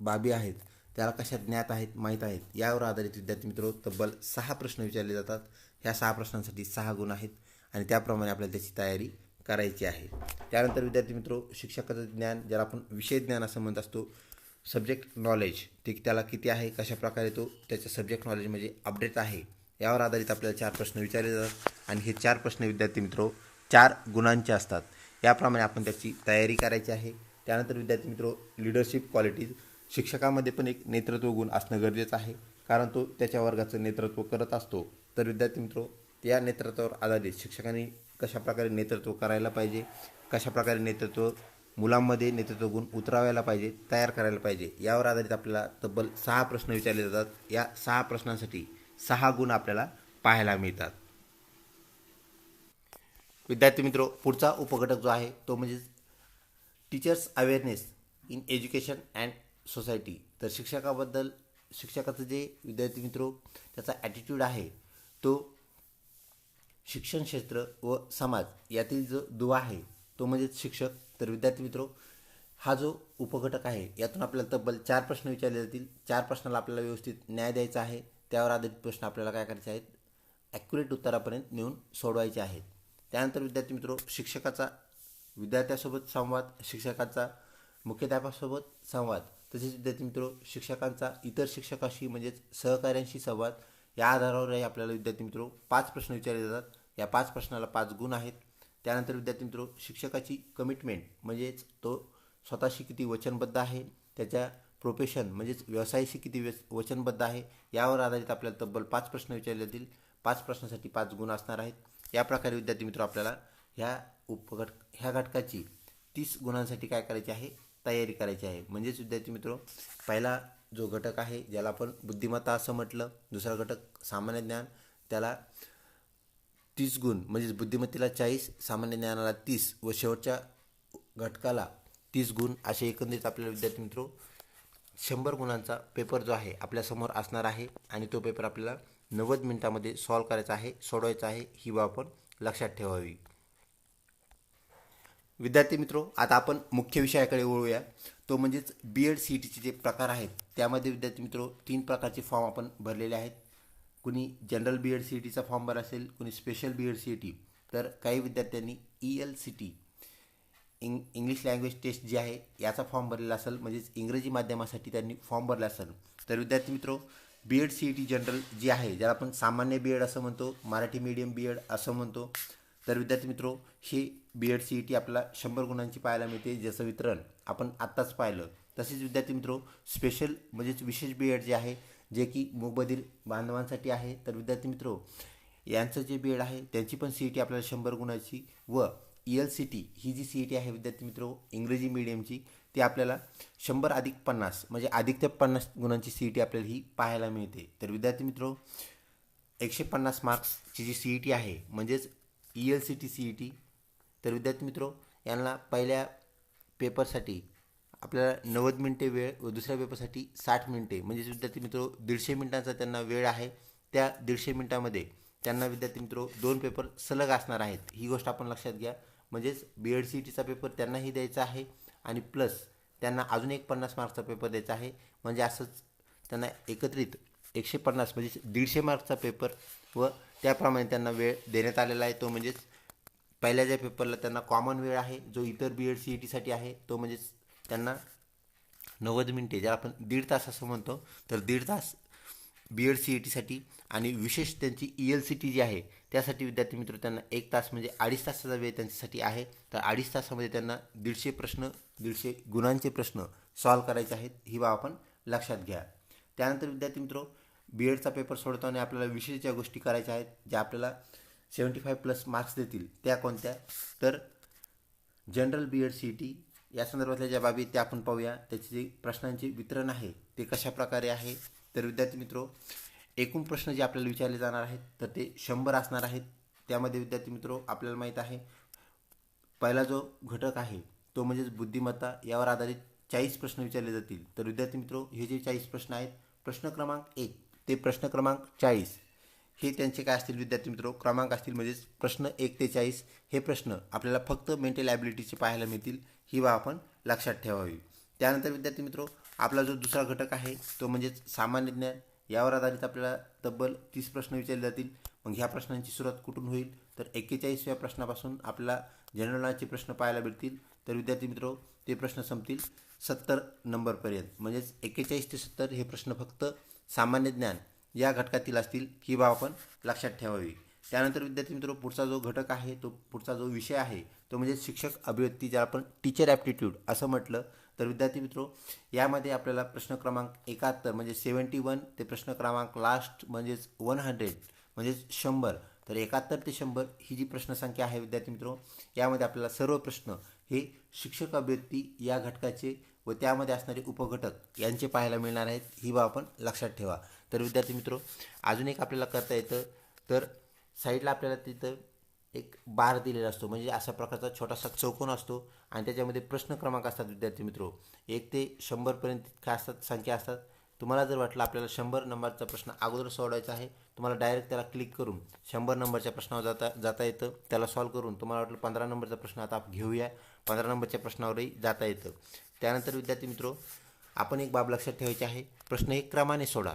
बाबी आहेत त्याला कशा ज्ञात आहेत, माहीत आहेत, यावर आधारित विद्यार्थी मित्र तब्बल 6 प्रश्न विचारले जातात. ह्या 6 प्रश्नांसाठी 6 गुण आहेत आणि त्याप्रमाणे आपल्याला त्याची तयारी करायची आहे. त्यानंतर विद्यार्थी मित्र, शिक्षकाचं ज्ञान, ज्याला आपण विषय ज्ञान असं म्हणत असतो, सब्जेक्ट नॉलेज, ठीक, त्याला किती आहे, कशाप्रकारे तो त्याच्या सब्जेक्ट नॉलेज म्हणजे अपडेट आहे, यावर आधारित आपल्याला 4 प्रश्न विचारले जातात आणि हे 4 प्रश्न विद्यार्थी मित्रो 4 गुणांचे असतात. याप्रमाणे आपण त्याची तयारी करायची आहे. त्यानंतर विद्यार्थी मित्रो लिडरशिप क्वालिटीज, शिक्षकामध्ये पण एक नेतृत्व गुण असणं गरजेचं आहे, कारण तो त्याच्या वर्गाचं नेतृत्व करत असतो. तर विद्यार्थी मित्रो या नेतृत्वावर आधारित शिक्षकांनी कशाप्रकारे नेतृत्व करायला पाहिजे, कशाप्रकारे नेतृत्व मुलांमध्ये नेतृत्व गुण उतरावायला पाहिजे, तयार करायला पाहिजे, यावर आधारित आपल्याला तब्बल 6 प्रश्न विचारले जातात. या 6 प्रश्नांसाठी 6 गुण आपल्याला पाहायला मिळतात. विद्यार्थी मित्रो पुढचा उपघटक जो आहे तो म्हणजे teachers awareness in education and society. तर शिक्षकाचं जे विद्यार्थी मित्रो त्याचा ॲटिट्यूड आहे तो शिक्षण क्षेत्र व समाज यातील जो दुवा आहे तो म्हणजे शिक्षक. तर विद्यार्थी मित्रो हा जो उपघटक आहे यातून आपल्याला तब्बल 4 प्रश्न विचारले जातील. 4 प्रश्नाला आपल्याला व्यवस्थित न्याय द्यायचा आहे. त्यावर आधारित प्रश्न आपल्याला काय करायचे आहेत, ॲक्युरेट उत्तरापर्यंत नेऊन सोडवायचे आहेत. त्यानंतर विद्यार्थी मित्रो शिक्षकाचा विद्यार्थ्यासोबत संवाद, शिक्षकाचा मुख्याध्यापकासोबत संवाद, तसेच विद्यार्थी मित्रो शिक्षकांचा इतर शिक्षकाशी म्हणजेच सहकाऱ्यांशी संवाद, या आधारावरही आपल्याला विद्यार्थी मित्रो 5 प्रश्न विचारले जातात. या 5 प्रश्नाला 5 गुण आहेत. त्यानंतर विद्यार्थी मित्रो शिक्षकाची कमिटमेंट म्हणजेच तो स्वतःशी किती वचनबद्ध आहे, त्याच्या प्रोफेशन म्हणजेच व्यवसायाशी किती वचनबद्ध आहे, यावर आधारित आपल्याला तब्बल 5 प्रश्न विचारले जातील. 5 प्रश्नासाठी 5 गुण असणार आहेत. या प्रकारे विद्यार्थी मित्र आपल्याला ह्या घटकाची 30 गुणांसाठी काय करायचे आहे, तयारी करायची आहे. म्हणजेच विद्यार्थी मित्र पहिला जो घटक आहे ज्याला आपण बुद्धिमत्ता असं म्हटलं, दुसरा घटक सामान्य ज्ञान, त्याला 30 गुण म्हणजेच बुद्धिमत्तेला 40, सामान्य ज्ञानाला 30 व शेवटच्या घटकाला 30 गुण, असे एकंदरीत आपल्याला विद्यार्थी मित्र 100 गुणांचा पेपर जो आहे आपल्यासमोर असणार आहे आणि तो पेपर आपल्याला 90 मिनिटांमध्ये सॉल्व करायचा आहे, सोडवायचा आहे, ही बाब आपण लक्षात ठेवावी. विद्यार्थी मित्रो आता आपण मुख्य विषयाकडे वळूया. तो म्हणजेच BEd CETचे जे प्रकार आहेत त्यामध्ये विद्यार्थी मित्रो 3 प्रकारचे फॉर्म आपण भरलेले आहेत. कुणी जनरल BEd CETचा फॉर्म भरला असेल, कुणी स्पेशल BEd CET, तर काही विद्यार्थ्यांनी ELCT इंग्लिश लँग्वेज टेस्ट जी आहे याचा फॉर्म भरलेला असेल, म्हणजेच इंग्रजी माध्यमासाठी त्यांनी फॉर्म भरला असेल. तर विद्यार्थी मित्रो BEd CET जनरल जी आहे, ज्याला आपण सामान्य BEd असं म्हणतो, मराठी मीडियम BEd असं म्हणतो. तर विद्यार्थी मित्रो ही BEd CET आपल्याला 100 गुणांची पाहायला मिळते, ज्याचं वितरण आपण आत्ताच पाहिलं. तसेच विद्यार्थी मित्रो स्पेशल म्हणजेच विशेष BEd जे आहे, जे की मूकबधीर बांधवांसाठी आहे. तर विद्यार्थी मित्रो यांचं जे BEd आहे त्यांची पण CET आपल्याला 100 गुणाची, व ELCT ही जी CET आहे विद्यार्थी मित्रो इंग्रजी मीडियमची, ती आपल्याला 100 अधिक 50 म्हणजे अधिक ते 50 गुणांची CET आपल्याला ही पाहायला मिळते. तर विद्यार्थी मित्रो 150 मार्क्सची जी CET आहे म्हणजेच ELCT CET, तर विद्यार्थी मित्रो यांना पहिल्या पेपरसाठी आपल्याला 90 मिनिटे वेळ व दुसऱ्या पेपरसाठी 60 मिनिटे म्हणजेच विद्यार्थी मित्रो 150 मिनिटांचा त्यांना वेळ आहे. त्या 150 मिनिटामध्ये त्यांना विद्यार्थी मित्रो 2 पेपर सलग असणार आहेत, ही गोष्ट आपण लक्षात घ्या. म्हणजेच BEd CETचा पेपर त्यांनाही द्यायचा आहे आणि प्लस त्यांना अजून एक 50 मार्क्सचा पेपर द्यायचा आहे. म्हणजे असंच त्यांना एकत्रित 150 म्हणजे 150 मार्क्सचा पेपर व त्याप्रमाणे त्यांना वेळ देण्यात आलेला आहे. तो म्हणजेच पहिल्या ज्या पेपरला त्यांना कॉमन वेळ आहे जो इतर BEd CETसाठी आहे, तो म्हणजेच त्यांना 90 मिनिटे, ज्याला आपण 1.5 तास असं म्हणतो, तर 1.5 तास BEd CETसाठी आणि विशेष त्यांची ELCT जी आहे त्यासाठी विद्यार्थी मित्र त्यांना 1 तास म्हणजे 2.5 तासाचा वेळ त्यांच्यासाठी आहे. तर 2.5 तासामध्ये त्यांना 150 गुणांचे प्रश्न सॉल्व करायचे आहेत, ही बाब आपण लक्षात घ्या. त्यानंतर विद्यार्थी मित्रो BEdचा पेपर सोडताना आपल्याला विशेष ज्या गोष्टी करायच्या आहेत ज्या आपल्याला 75+ मार्क्स देतील त्या कोणत्या, तर जनरल BEd CET या संदर्भातल्या ज्या बाबी त्या आपण पाहूया. त्याचे जे प्रश्नांचे वितरण आहे ते कशा प्रकारे आहे. तर विद्यार्थी मित्रो एकूण प्रश्न जे आपल्याला विचारले जाणार आहेत तर ते 100 असणार आहेत. त्यामध्ये विद्यार्थी मित्रो आपल्याला माहीत आहे पहिला जो घटक आहे तो म्हणजेच बुद्धिमत्ता, यावर आधारित 40 प्रश्न विचारले जातील. तर विद्यार्थी मित्रो हे जे 40 प्रश्न आहेत, प्रश्न क्रमांक 1 ते प्रश्न क्रमांक 40 हे त्यांचे काय असतील विद्यार्थी मित्रो, क्रमांक असतील. म्हणजेच प्रश्न 1 ते 40 हे प्रश्न आपल्याला फक्त मेंटल ॲबिलिटीचे पाहायला मिळतील, ही बाब आपण लक्षात ठेवावी. त्यानंतर विद्यार्थी मित्रो आपला जो दुसरा घटक आहे तो म्हणजेच सामान्य ज्ञान, यावर आधारित आपल्याला तब्बल 30 प्रश्न विचारले जातील. मग ह्या प्रश्नांची सुरुवात कुठून होईल, तर 41व्या प्रश्नापासून आपल्याला जनरल नॉलेजचे प्रश्न पाहायला भेटतील. तर विद्यार्थी मित्रो ते प्रश्न संपतील 70 नंबरपर्यंत. म्हणजेच 41 ते 70 हे प्रश्न फक्त सामान्य ज्ञान या घटकातील असतील ही बाब आपण लक्षात ठेवावी. त्यानंतर विद्यार्थी मित्र पुढचा जो घटक आहे तो पुढचा जो विषय आहे तो म्हणजे शिक्षक अभिव्यक्ती, ज्याला आपण टीचर ॲप्टिट्यूड असं म्हटलं. तर विद्यार्थी मित्र यामध्ये आपल्याला प्रश्न क्रमांक 71 म्हणजे 71 ते प्रश्न क्रमांक लास्ट म्हणजेच 100 म्हणजेच 100, तर 71 ते 100 ही जी प्रश्नसंख्या आहे विद्यार्थी मित्र, यामध्ये आपल्याला सर्व प्रश्न हे शिक्षक अभिव्यक्ती या घटकाचे व त्यामध्ये असणारे उपघटक यांचे पाहायला मिळणार आहेत, ही बाब आपण लक्षात ठेवा. तर विद्यार्थी मित्र अजून एक आपल्याला करता येतं, तर साईडला आपल्याला तिथं एक बार दिलेला असतो, म्हणजे अशा प्रकारचा छोटासा चौकोन असतो आणि त्याच्यामध्ये प्रश्न क्रमांक असतात विद्यार्थी मित्र, 1 ते 100पर्यंत काय असतात संख्या असतात. तुम्हाला जर वाटलं आपल्याला 100 नंबरचा प्रश्न अगोदर सोडवायचा आहे, तुम्हाला डायरेक्ट त्याला क्लिक करून 100 नंबरच्या प्रश्नावर जाता येतं. त्याला सॉल्व्ह करून तुम्हाला वाटलं 15 नंबरचा प्रश्न आता घेऊया, 15 नंबरच्या प्रश्नावरही जाता येतं. त्यानंतर विद्यार्थी मित्र आपण एक बाब लक्षात ठेवायची आहे, प्रश्न हे क्रमाने सोडा,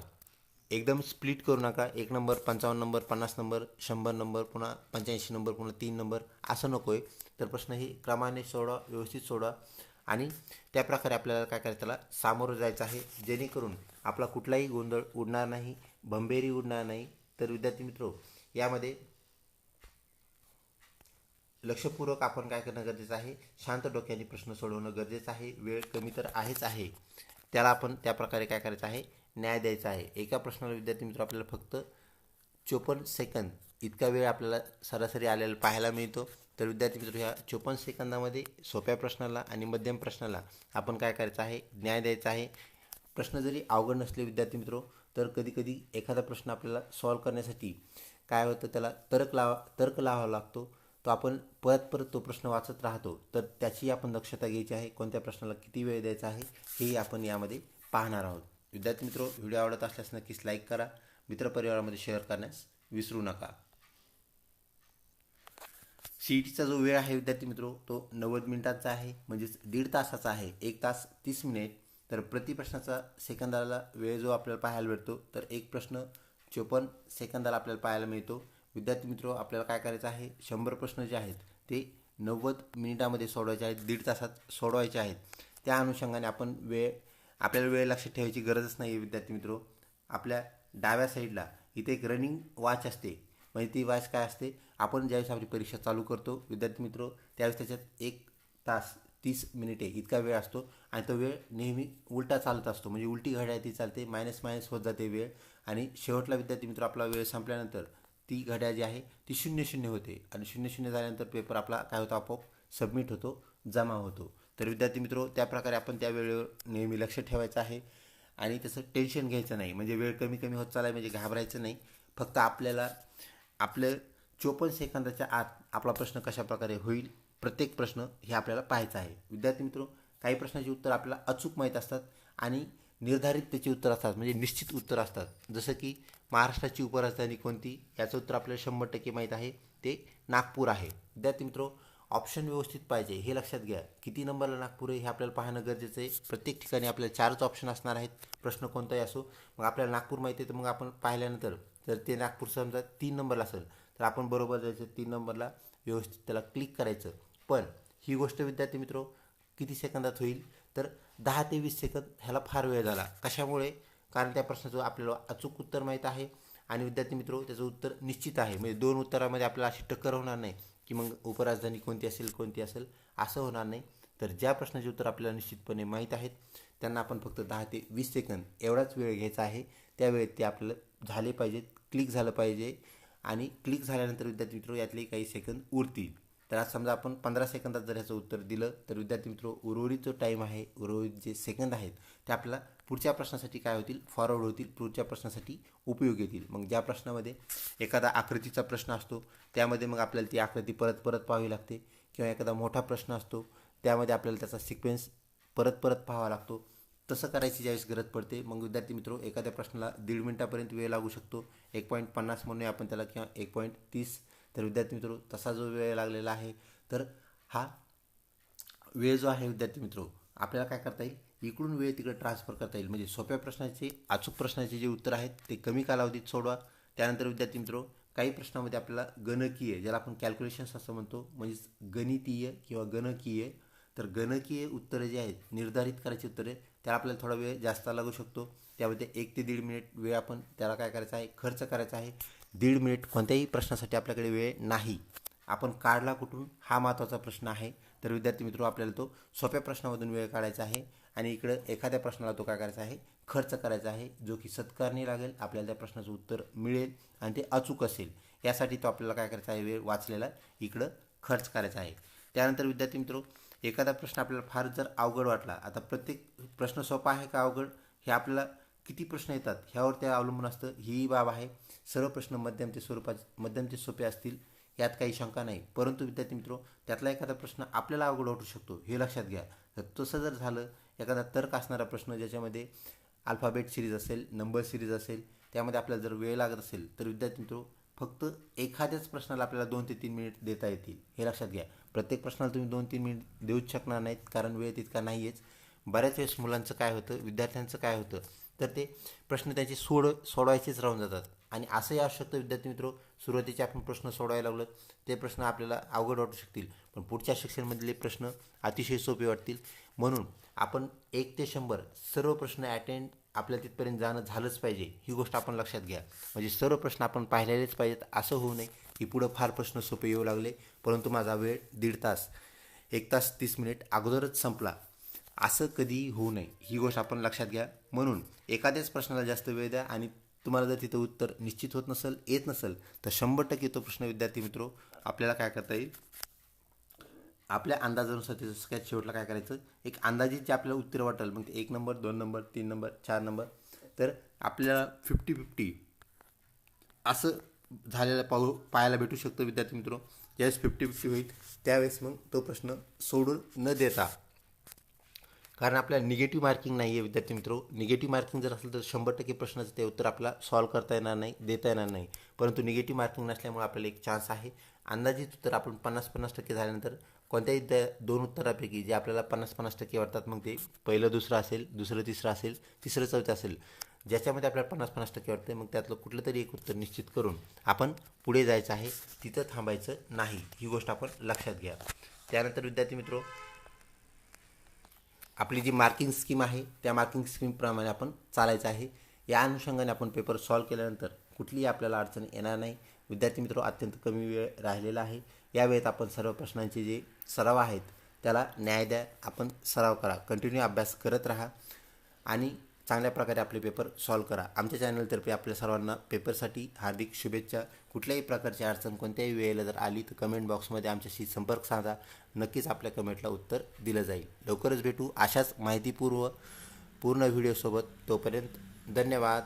एकदम स्प्लिट करू नका. 1 नंबर, 55 नंबर, 50 नंबर, 100 नंबर, पुन्हा 85 नंबर, पुन्हा 3 नंबर असं नको आहे. तर प्रश्न हे क्रमाने सोडवा, व्यवस्थित सोडवा आणि त्याप्रकारे आपल्याला काय करायचं, त्याला सामोरं जायचं आहे, जेणेकरून आपला कुठलाही गोंधळ उडणार नाही, भंबेरी उडणार नाही. तर विद्यार्थी मित्र यामध्ये लक्षपूर्वक आपण काय करणं गरजेचं आहे, शांत डोक्याने प्रश्न सोडवणं गरजेचं आहे. वेळ कमी तर आहेच आहे, त्याला आपण त्याप्रकारे काय करायचं आहे, न्याय द्यायचा आहे. एका प्रश्नाला विद्यार्थी मित्र आपल्याला फक्त 54 सेकंद इतका वेळ आपल्याला सरासरी आलेला पाहायला मिळतो. तर विद्यार्थी मित्र ह्या 54 सेकंदामध्ये सोप्या प्रश्नाला आणि मध्यम प्रश्नाला आपण काय करायचं आहे, न्याय द्यायचा आहे. प्रश्न जरी अवघड नसले विद्यार्थी मित्र, तर कधीकधी एखादा प्रश्न आपल्याला सॉल्व्ह करण्यासाठी काय होतं, त्याला तर्क लावावा लागतो. तो आपण परत परत तो प्रश्न वाचत राहतो, तर त्याची आपण दक्षता घ्यायची आहे. कोणत्या प्रश्नाला किती वेळ द्यायचा आहे हे आपण यामध्ये पाहणार आहोत. विद्यार्थी मित्र व्हिडिओ आवडत असल्यास नक्कीच लाईक करा, मित्रपरिवारामध्ये शेअर करण्यास विसरू नका. CETचा जो वेळ आहे विद्यार्थी मित्र तो 90 मिनिटांचा आहे, म्हणजेच 1.5 तासाचा आहे, 1 तास 30 मिनिट. तर प्रति प्रश्नाचा सेकंदाला वेळ जो आपल्याला पाहायला भेटतो, तर एक प्रश्न 54 सेकंदाला आपल्याला पाहायला मिळतो. विद्यार्थी मित्र आपल्याला काय करायचं आहे, 100 प्रश्न जे आहेत ते 90 मिनिटामध्ये सोडवायचे आहेत, 1.5 तासात सोडवायचे आहेत. त्या अनुषंगाने आपण आपल्याला वेळ लक्षात ठेवायची गरजच नाही आहे. विद्यार्थी मित्र आपल्या डाव्या साईडला इथे एक रनिंग वॉच असते, म्हणजे ती वॉच काय असते, आपण ज्यावेळेस आपली परीक्षा चालू करतो विद्यार्थी मित्र त्यावेळेस त्याच्यात 1 तास 30 मिनिटे इतका वेळ असतो आणि तो वेळ नेहमी उलटा चालत असतो, म्हणजे उलटी घड्याळ ती चालते, मायनस मायनस होत जाते वेळ. आणि शेवटला विद्यार्थी मित्र आपला वेळ संपल्यानंतर ती घड्याळ जी आहे ती 00 होते आणि 00 झाल्यानंतर पेपर आपला काय होतो, आपोआप सबमिट होतो, जमा होतो. तर विद्यार्थी मित्र त्याप्रकारे आपण त्या वेळेवर नेहमी लक्ष ठेवायचं आहे आणि तसं टेन्शन घ्यायचं नाही, म्हणजे वेळ कमी कमी होत चालला म्हणजे घाबरायचं नाही. फक्त आपल्याला आपलं 54 सेकंदाच्या आत आपला प्रश्न कशाप्रकारे होईल, प्रत्येक प्रश्न हे आपल्याला पाहायचं आहे. विद्यार्थी मित्र काही प्रश्नाची उत्तर आपल्याला अचूक माहीत असतात आणि निर्धारित त्याची उत्तर असतात, म्हणजे निश्चित उत्तर असतात. जसं की महाराष्ट्राची उपराजधानी कोणती, याचं उत्तर आपल्याला 100% माहीत आहे, ते नागपूर आहे. विद्यार्थी मित्र ऑप्शन व्यवस्थित पाहिजे हे लक्षात घ्या. किती नंबरला नागपूर आहे हे आपल्याला पाहणं गरजेचं आहे. प्रत्येक ठिकाणी आपल्याला 4च ऑप्शन असणार आहेत, प्रश्न कोणताही असो. मग आपल्याला नागपूर माहिती आहे, तर मग आपण पाहिल्यानंतर जर ते नागपूर समजा 3 नंबरला असेल तर आपण बरोबर जायचं 3 नंबरला, व्यवस्थित त्याला क्लिक करायचं. पण ही गोष्ट विद्यार्थी मित्र किती सेकंदात होईल, तर 10 ते 20 सेकंद ह्याला फार वेळ झाला. कशामुळे, कारण त्या प्रश्नाचं आपल्याला अचूक उत्तर माहीत आहे आणि विद्यार्थी मित्र त्याचं उत्तर निश्चित आहे, म्हणजे 2 उत्तरामध्ये आपल्याला अशी टक्कर होणार नाही की मग उपराजधानी कोणती असेल असं होणार नाही. तर ज्या प्रश्नाचे उत्तर आपल्याला निश्चितपणे माहीत आहेत त्यांना आपण फक्त 10 ते 20 सेकंद एवढाच वेळ घ्यायचा आहे. त्या वेळेत ते आपल्याला झाले पाहिजेत, क्लिक झालं पाहिजे आणि क्लिक झाल्यानंतर विद्यार्थी मित्र यातले काही सेकंद उरतील. तर आज समजा आपण 15 सेकंदात जर ह्याचं उत्तर दिलं तर विद्यार्थी मित्र उर्वरित जो टाईम आहे, उर्वरित जे सेकंद आहेत ते आपल्याला पुढच्या प्रश्नासाठी काय होतील, फॉरवर्ड होतील, पुढच्या प्रश्नासाठी उपयोगी येतील. मग ज्या प्रश्नामध्ये एखादा आकृतीचा प्रश्न असतो त्यामध्ये मग आपल्याला ती आकृती परत परत पाहावी लागते, किंवा एखादा मोठा प्रश्न असतो त्यामध्ये आपल्याला त्याचा सिक्वेन्स परत परत पाहावा लागतो. तसं करायची ज्यावेळेस गरज पडते मग विद्यार्थी मित्र एखाद्या प्रश्नाला 1.5 मिनिटापर्यंत वेळ लागू शकतो, 1.50 म्हणूया आपण त्याला, किंवा 1.30. तर विद्यार्थी मित्र तसा जो वेळ लागलेला आहे, तर हा वेळ जो आहे विद्यार्थी मित्र आपल्याला काय करता येईल, इकडून वेळ तिकडे ट्रान्सफर करता येईल. म्हणजे सोप्या प्रश्नाचे, अचूक प्रश्नाचे जे उत्तर आहेत ते कमी कालावधीत सोडवा. त्यानंतर विद्यार्थी मित्र काही प्रश्नामध्ये आपल्याला गणकीय, ज्याला आपण कॅल्क्युलेशन्स असं म्हणतो, म्हणजेच गणितीय किंवा गणकीय तर गणकीय उत्तरे जी आहेत, निर्धारित करायची उत्तरे, त्याला आपल्याला थोडा वेळ जास्त लागू शकतो. त्यामध्ये 1 ते 1.5 मिनिट वेळ आपण त्याला काय करायचं आहे, खर्च करायचा आहे. 1.5 मिनिट कोणत्याही प्रश्नासाठी आपल्याकडे वेळ नाही. आपण काढला कुठून, हा महत्त्वाचा प्रश्न आहे. तर विद्यार्थी मित्र, आपल्याला तो सोप्या प्रश्नामधून वेळ काढायचा आहे आणि इकडं एखाद्या प्रश्नाला तो काय करायचा आहे, खर्च करायचा आहे, जो की सत्कारणी लागेल. आपल्याला त्या प्रश्नाचं उत्तर मिळेल आणि ते अचूक असेल. यासाठी तो आपल्याला काय करायचा आहे, वेळ वाचलेला इकडं खर्च करायचा आहे. त्यानंतर विद्यार्थी मित्र, एखादा प्रश्न आपल्याला फार जर अवघड वाटला, आता प्रत्येक प्रश्न सोपा आहे का अवघड हे आपल्याला किती प्रश्न येतात ह्यावर ते अवलंबून असतं. ही बाब आहे. सर्व प्रश्न मध्यम ते सोपे असतील यात काही शंका नाही. परंतु विद्यार्थी मित्र, त्यातला एखादा प्रश्न आपल्याला अवघड वाटू शकतो, हे लक्षात घ्या. तर तसं जर झालं, एखादा तर्क असणारा प्रश्न ज्याच्यामध्ये अल्फाबेट सिरीज असेल, नंबर सिरीज असेल, त्यामध्ये आपल्याला जर वेळ लागत असेल, तर विद्यार्थी मित्र, फक्त एखाद्याच प्रश्नाला आपल्याला 2 ते 3 मिनिट देता येतील, हे लक्षात घ्या. प्रत्येक प्रश्नाला तुम्ही 2-3 मिनिट देऊच शकणार नाहीत, कारण वेळ तितका नाही आहेच. बऱ्याच वेळेस मुलांचं काय होतं, विद्यार्थ्यांचं काय होतं, तर ते प्रश्न त्यांचे सोडवायचेच राहून जातात. आणि असंही असू शकतं विद्यार्थी मित्र, सुरुवातीचे आपण प्रश्न सोडवायला लागलो, ते प्रश्न आपल्याला अवघड वाटू शकतील, पण पुढच्या सेक्शनमधले प्रश्न अतिशय सोपे वाटतील. म्हणून आपण 1 ते 100 सर्व प्रश्न अटेंड आपल्याला तिथपर्यंत जाणं झालंच पाहिजे, ही गोष्ट आपण लक्षात घ्या. म्हणजे सर्व प्रश्न आपण पाहिलेलेच पाहिजेत. असं होऊ नये की पुढं फार प्रश्न सोपे येऊ लागले, परंतु माझा वेळ 1.5 तास 1 तास 30 मिनिट अगोदरच संपला, असं कधीही होऊ नये, ही गोष्ट आपण लक्षात घ्या. म्हणून एखाद्याच प्रश्नाला जास्त वेळ द्या आणि तुम्हाला जर तिथं उत्तर निश्चित होत नसेल, येत नसेल, तर 100% तो प्रश्न विद्यार्थी मित्र आपल्याला काय करता येईल, आपल्या अंदाजानुसार त्याचं स्केच शेवटला काय करायचं, एक अंदाजित जे आपल्याला उत्तर वाटेल, मग ते 1 नंबर, 2 नंबर, 3 नंबर, 4 नंबर, तर आपल्याला 50-50 असं झालेलं पाहायला भेटू शकतं विद्यार्थी मित्र. ज्यावेळेस 50-50 होईल, त्यावेळेस मग तो प्रश्न सोडून न देता, कारण आपल्याला निगेटिव्ह मार्किंग नाही आहे विद्यार्थी मित्र. निगेटिव्ह मार्किंग जर असेल तर 100% प्रश्नाचं ते उत्तर आपल्याला सॉल्व करता येणार नाही, देता येणार नाही. परंतु निगेटिव्ह मार्किंग नसल्यामुळे आपल्याला एक चान्स आहे. अंदाजित उत्तर आपण 50-50% झाल्यानंतर कोणत्याही 2 उत्तरापैकी जे आपल्याला 50-50% वाटतात, मग ते पहिलं दुसरं असेल, दुसरं तिसरं असेल, तिसरं चौथं असेल, ज्याच्यामध्ये आपल्याला 50-50% वाटते, मग त्यातलं कुठलं तरी एक उत्तर निश्चित करून आपण पुढे जायचं आहे, तिथं थांबायचं नाही, ही गोष्ट आपण लक्षात घ्या. त्यानंतर विद्यार्थी मित्र, आपली जी मार्किंग स्कीम आहे, त्या मार्किंग स्कीमप्रमाणे आपण चालायचं आहे. या अनुषंगाने आपण पेपर सॉल्व केल्यानंतर कुठलीही आपल्याला अडचण येणार नाही. विद्यार्थी मित्र, अत्यंत कमी वेळ राहिलेला आहे. या वेळेत आपण सर्व प्रश्नांचे जे सराव आहेत त्याला न्याय द्या. आपण सराव करा, कंटिन्यू अभ्यास करत राहा आणि चांगल्या प्रकारे आपले पेपर सॉल्व करा. आमच्या चॅनलतर्फे आपल्या सर्वांना पेपरसाठी हार्दिक शुभेच्छा. कुठल्याही प्रकारची अडचण कोणत्याही वेळेला जर आली तर कमेंट बॉक्समध्ये आमच्याशी संपर्क साधा. नक्कीच आपल्या कमेंटला उत्तर दिलं जाईल. लवकरच भेटू अशाच माहितीपूर्ण व्हिडिओसोबत. तोपर्यंत धन्यवाद.